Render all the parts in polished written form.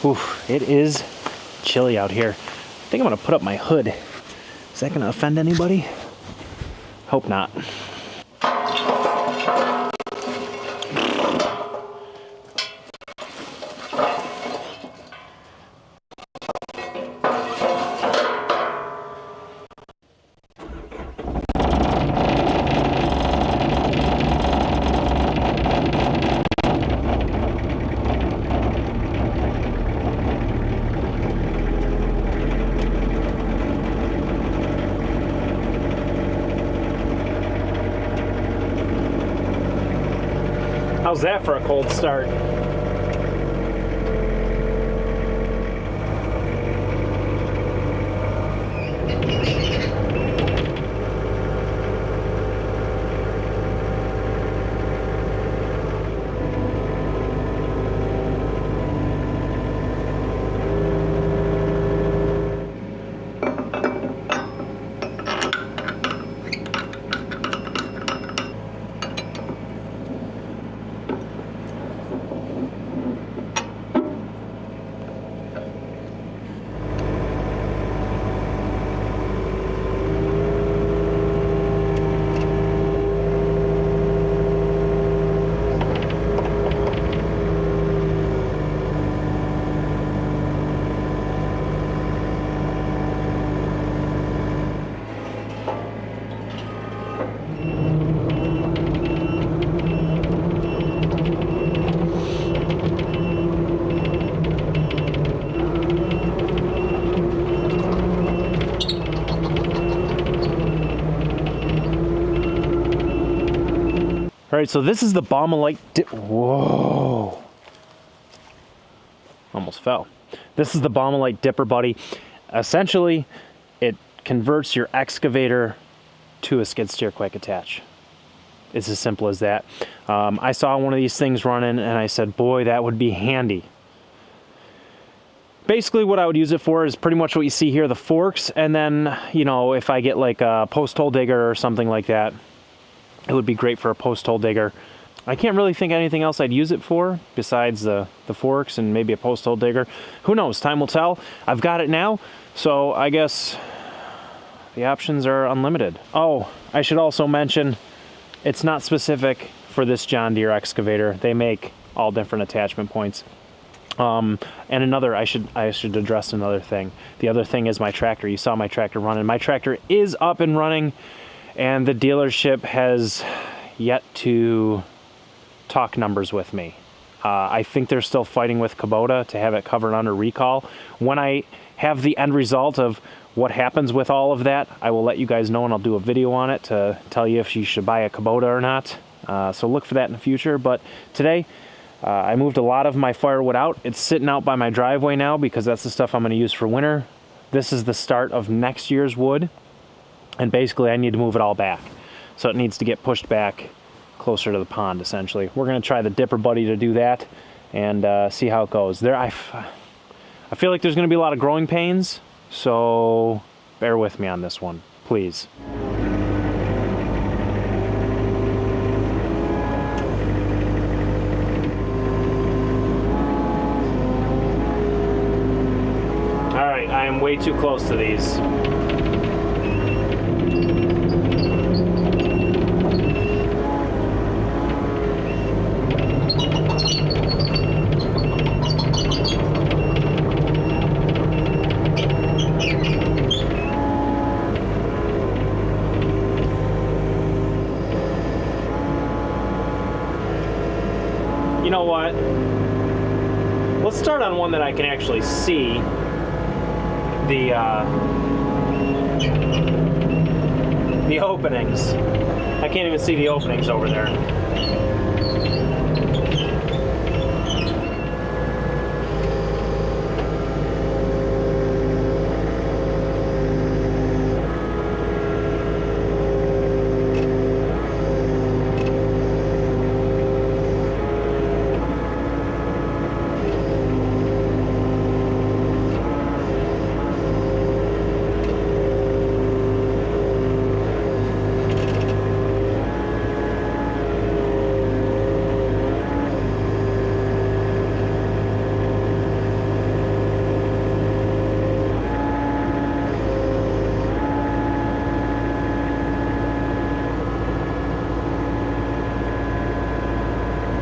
Oof, it is chilly out here. I think I'm gonna put up my hood. Is that gonna offend anybody? Hope not. How's that for a cold start? All right, so this is the Baumalight Whoa. Almost fell. This is the Baumalight Dipper Buddy. Essentially, it converts your excavator to a skid steer quick attach. It's as simple as that. I saw one of these things running and I said, boy, that would be handy. Basically what I would use it for is pretty much what you see here, the forks, and then, you know, if I get like a post hole digger or something like that, it would be great for a post hole digger. I can't really think of anything else I'd use it for besides the forks and maybe a post hole digger. Who knows? Time will tell. I've got it now, so I guess the options are unlimited. Oh, I should also mention, it's not specific for this John Deere excavator. They make all different attachment points. And another, I should address another thing. The other thing is my tractor. You saw my tractor running. My tractor is up and running, and the dealership has yet to talk numbers with me. I think they're still fighting with Kubota to have it covered under recall. When I have the end result of what happens with all of that, I will let you guys know, and I'll do a video on it to tell you if you should buy a Kubota or not. So look for that in the future. But today, I moved a lot of my firewood out. It's sitting out by my driveway now because that's the stuff I'm going to use for winter. This is the start of next year's wood. And basically I need to move it all back. So it needs to get pushed back closer to the pond, essentially. We're going to try the Dipper Buddy to do that and see how it goes. I feel like there's going to be a lot of growing pains, so bear with me on this one, please. All right, I am way too close to these. You know what? Let's start on one that I can actually see the openings. I can't even see the openings over there.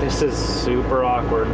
This is super awkward.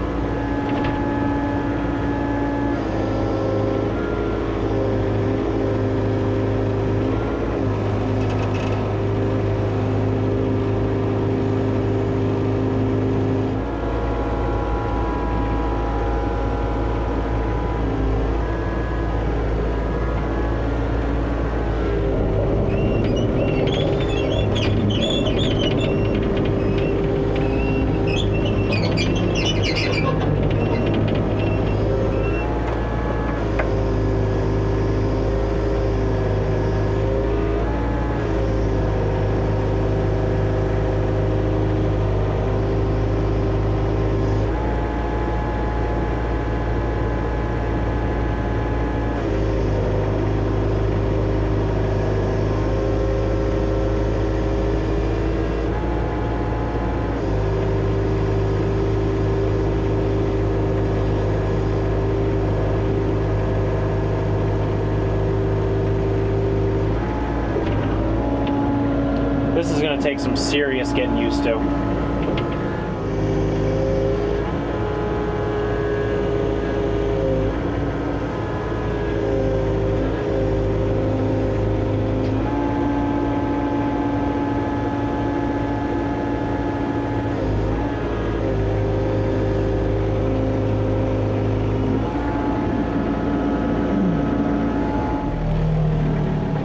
This is going to take some serious getting used to.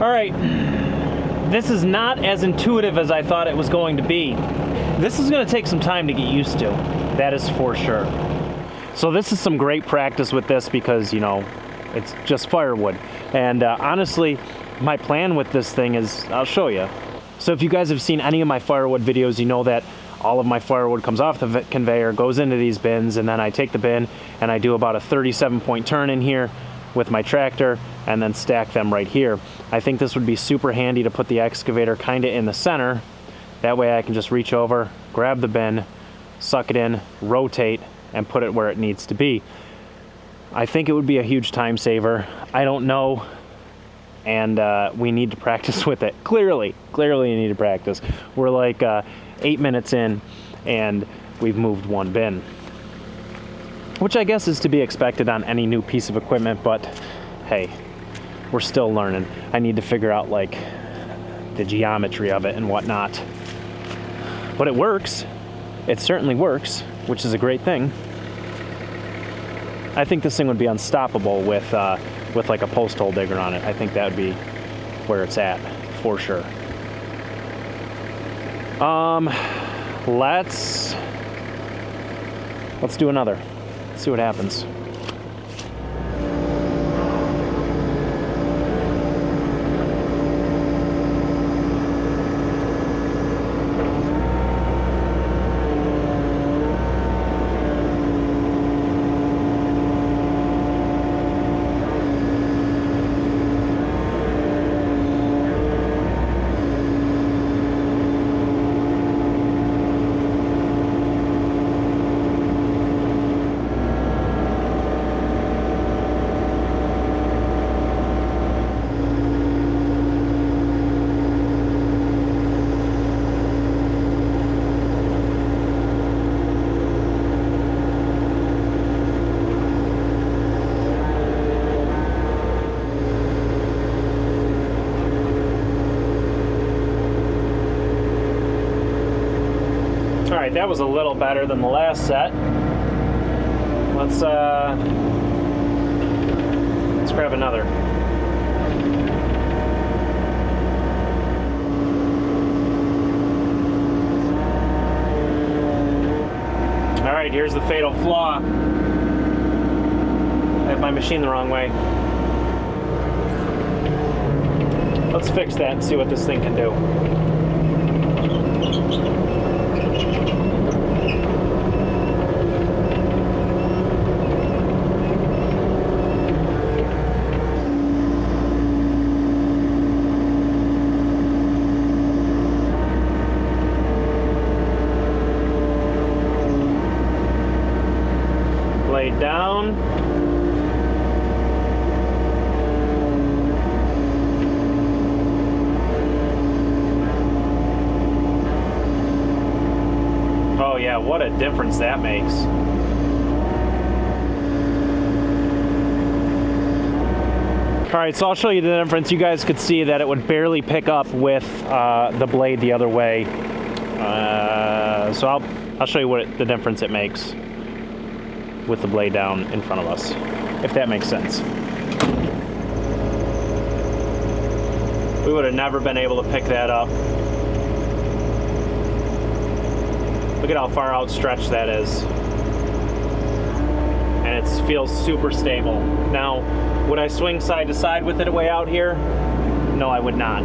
All right. This is not as intuitive as I thought it was going to be. This is going to take some time to get used to. That is for sure. So this is some great practice with this because, you know, it's just firewood. And honestly, my plan with this thing is, I'll show you. So if you guys have seen any of my firewood videos, you know that all of my firewood comes off the conveyor, goes into these bins, and then I take the bin and I do about a 37-point turn in here with my tractor and then stack them right here. I think this would be super handy to put the excavator kind of in the center. That way I can just reach over, grab the bin, suck it in, rotate, and put it where it needs to be. I think it would be a huge time saver. I don't know, and we need to practice with it. Clearly you need to practice. We're like 8 minutes in and we've moved one bin, which I guess is to be expected on any new piece of equipment, but hey, we're still learning. I need to figure out like the geometry of it and whatnot. But it works. It certainly works, which is a great thing. I think this thing would be unstoppable with like a post hole digger on it. I think that would be where it's at for sure. Let's do another. See what happens. Alright, that was a little better than the last set. Let's grab another. Alright, here's the fatal flaw. I have my machine the wrong way. Let's fix that and see what this thing can do. Blade down. Oh yeah, what a difference that makes. All right, so I'll show you the difference. You guys could see that it would barely pick up with the blade the other way. So I'll show you what the difference it makes with the blade down in front of us, if that makes sense. We would have never been able to pick that up. Look at how far outstretched that is. And it feels super stable. Now, would I swing side to side with it way out here? No, I would not.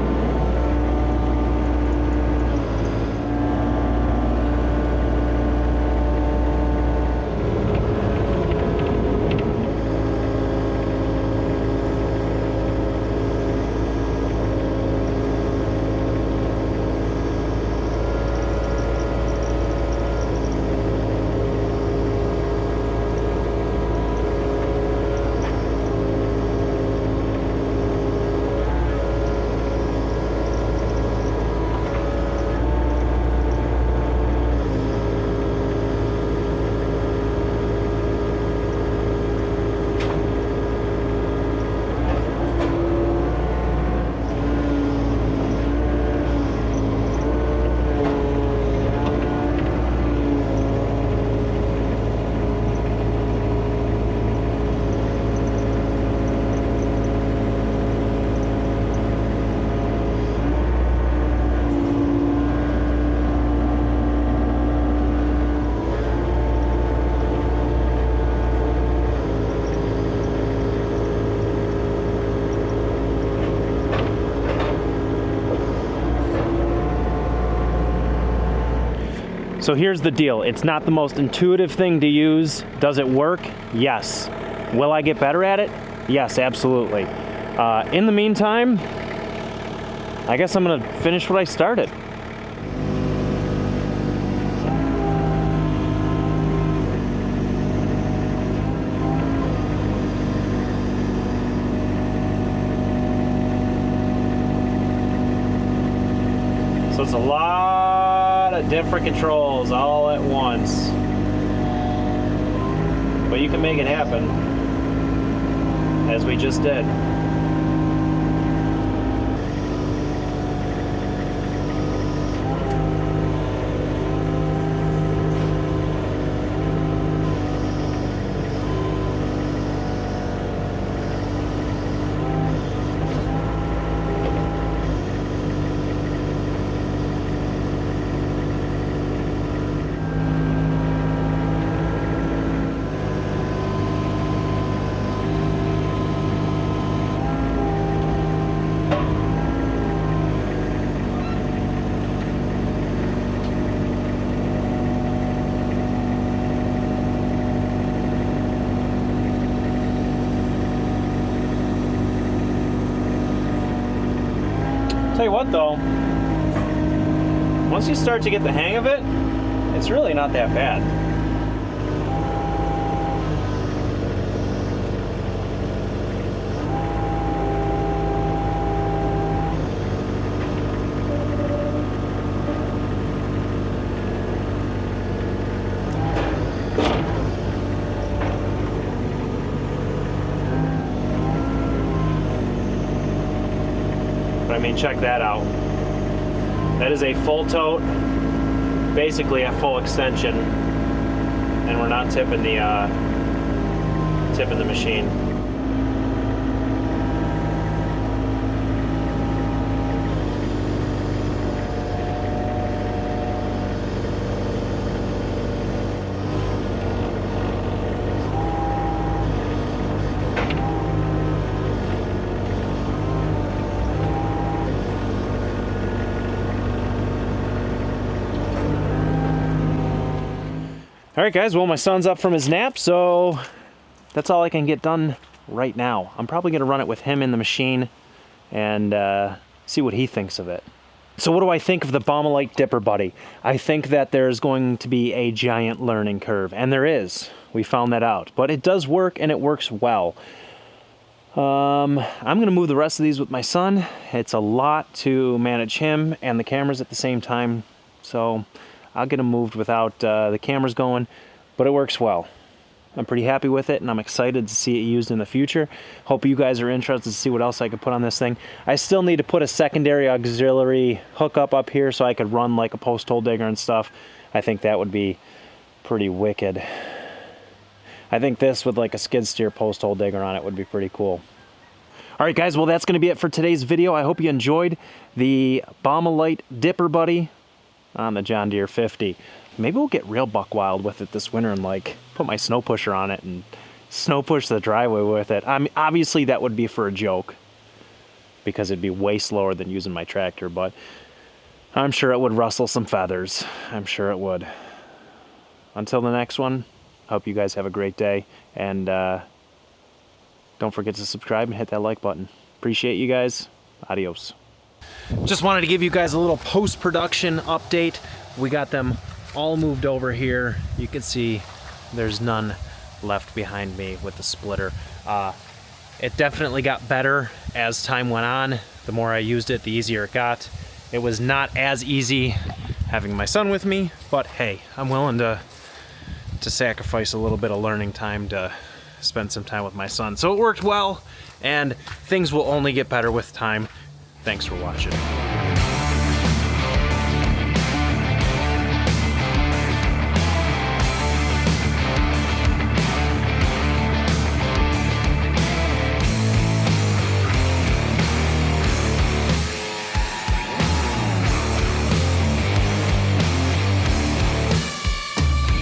So here's the deal. It's not the most intuitive thing to use. Does it work? Yes. Will I get better at it? Yes, absolutely. In the meantime, I guess I'm gonna finish what I started. So it's a lot of different controls all at once. But you can make it happen, as we just did. Tell you what though, once you start to get the hang of it, it's really not that bad. I mean, check that out. That is a full tote, basically a full extension, and we're not tipping the machine. All right, guys, well, my son's up from his nap, so that's all I can get done right now. I'm probably gonna run it with him in the machine and see what he thinks of it. So what do I think of the Baumalight Dipper Buddy? I think that there's going to be a giant learning curve, and there is. We found that out, but it does work, and it works well. I'm gonna move the rest of these with my son. It's a lot to manage him and the cameras at the same time, so I'll get them moved without the cameras going, but it works well. I'm pretty happy with it, and I'm excited to see it used in the future. Hope you guys are interested to see what else I could put on this thing. I still need to put a secondary auxiliary hookup up here so I could run like a post hole digger and stuff. I think that would be pretty wicked. I think this with like a skid steer post hole digger on it would be pretty cool. All right, guys, well, that's going to be it for today's video. I hope you enjoyed the Baumalight Dipper Buddy on the John Deere 50. Maybe we'll get real buck wild with it this winter and like put my snow pusher on it and snow push the driveway with it. I mean, obviously that would be for a joke because it'd be way slower than using my tractor, but I'm sure it would rustle some feathers. I'm sure it would. Until the next one, I hope you guys have a great day, and don't forget to subscribe and hit that like button. Appreciate you guys. Adios. Just wanted to give you guys a little post-production update. We got them all moved over here. You can see there's none left behind me with the splitter. It definitely got better as time went on. The more I used it, the easier it got. It was not as easy having my son with me, but hey, I'm willing to sacrifice a little bit of learning time to spend some time with my son. So it worked well, and things will only get better with time. Thanks for watching.